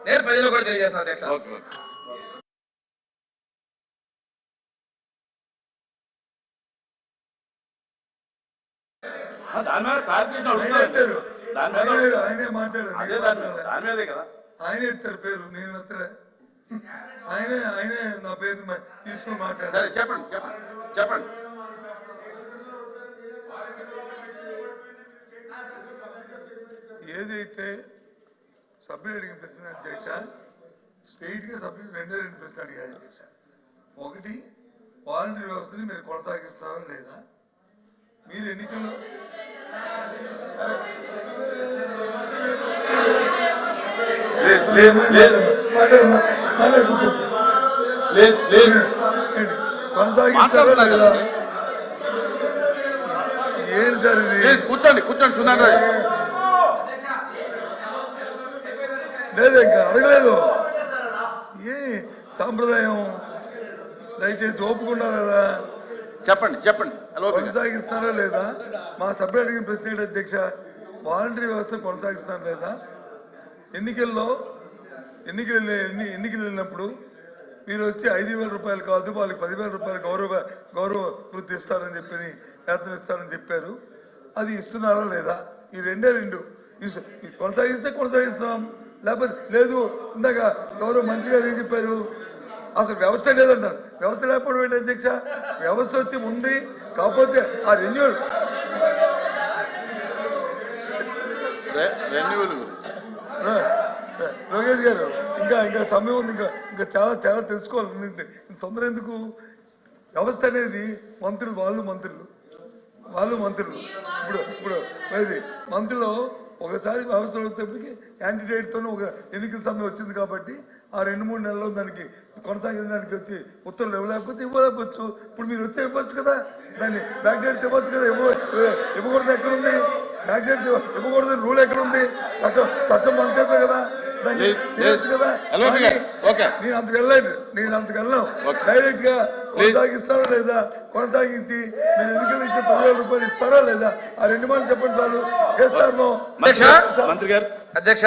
నేను ప్రజలు కూడా తెలియజేస్తాను అధ్యక్ష. దాని మీద క్లారిఫికేషన్ అడుగుతారు. ఆయనే మాట్లాడారు, దాని మీదే కదా ఆయనే ఇస్తారు పేరు, నేను ఎత్తలే. ఆయనే నా పేరు తీసుకుని మాట్లాడారు. సరే చెప్పండి చెప్పండి చెప్పండి. ఏదైతే సభ్యులు అడిగిన ప్రశ్న అధ్యక్ష, స్టేట్ గా సభ్యులు రెండే రెండు ప్రశ్నలు అడిగారు అధ్యక్ష. ఒకటి, వాలంటీర్ వ్యవస్థని మీరు కొనసాగిస్తారా లేదా? మీరు ఎన్నికల్లో కొనసాగిస్తారా లేదా? ఏంటి సార్ ఇది? కూర్చోండి కూర్చోండి సున్నాడు. లేదు ఇంకా అడగలేదు. ఏ సాంప్రదాయం, దయచేసి ఒప్పుకున్నారు కదా. చెప్పండి చెప్పండి. కొనసాగిస్తారా లేదా? మా సభ్యులు అడిగిన ప్రశ్న ఏంటి అధ్యక్ష, వాలంటరీ వ్యవస్థ కొనసాగిస్తారా లేదా? ఎన్నికలు వెళ్ళినప్పుడు మీరు వచ్చి 5,000 రూపాయలు కాదు, వాళ్ళకి 10,000 రూపాయలు గౌరవ వృత్తి ఇస్తారని చెప్పి, వేతనం ఇస్తారని చెప్పారు. అది ఇస్తున్నారా లేదా? ఈ రెండే రెండు. కొనసాగిస్తే కొనసాగిస్తున్నాం, లేకపోతే లేదు. ఇందాక గౌరవ మంత్రి గారు ఏం చెప్పారు, అసలు వ్యవస్థ లేదంటారు. వ్యవస్థ లేకపోవడం ఏంటి అధ్యక్ష? వ్యవస్థ వచ్చి ఉంది, కాకపోతే ఆ రెన్యూవల్ లోకేష్ గారు ఇంకా సమయం ఉంది, ఇంకా చాలా తెలుసుకోవాలి. తొందర ఎందుకు? వ్యవస్థ అనేది మంత్రులు, వాళ్ళు మంత్రులు. ఇప్పుడు మంత్రులు ఒకసారి వ్యవస్థ వచ్చేప్పటికి యాంటీడేట్తోనే ఒక ఎన్నికల సమయం వచ్చింది కాబట్టి ఆ 2-3 నెలల్లో దానికి కొనసాగించడానికి వచ్చి ఉత్తర్వులు ఇవ్వలేకపోతే ఇవ్వలేకపోవచ్చు. ఇప్పుడు మీరు వచ్చి ఇవ్వచ్చు కదా, దాన్ని బ్యాక్ డేట్ ఇవ్వచ్చు కదా. ఇవ్వకూడదు ఎక్కడుంది? బ్యాక్ డేట్ ఇవ్వకూడదు రూల్ ఎక్కడుంది? చట్టం మన చేత కదా, దాన్ని చేయొచ్చు కదా. నేను అంతకు వెళ్ళను. డైరెక్ట్ గా కొనసాగిస్తారా లేదా? కొనసాగించి మీరు ఎన్నికలు ఇచ్చే 10,000 రూపాయలు ఇస్తారా లేదా? ఆ 2 మాటలు చెప్పండి చాలు. చేస్తారు మంత్రి గారు. అధ్యక్ష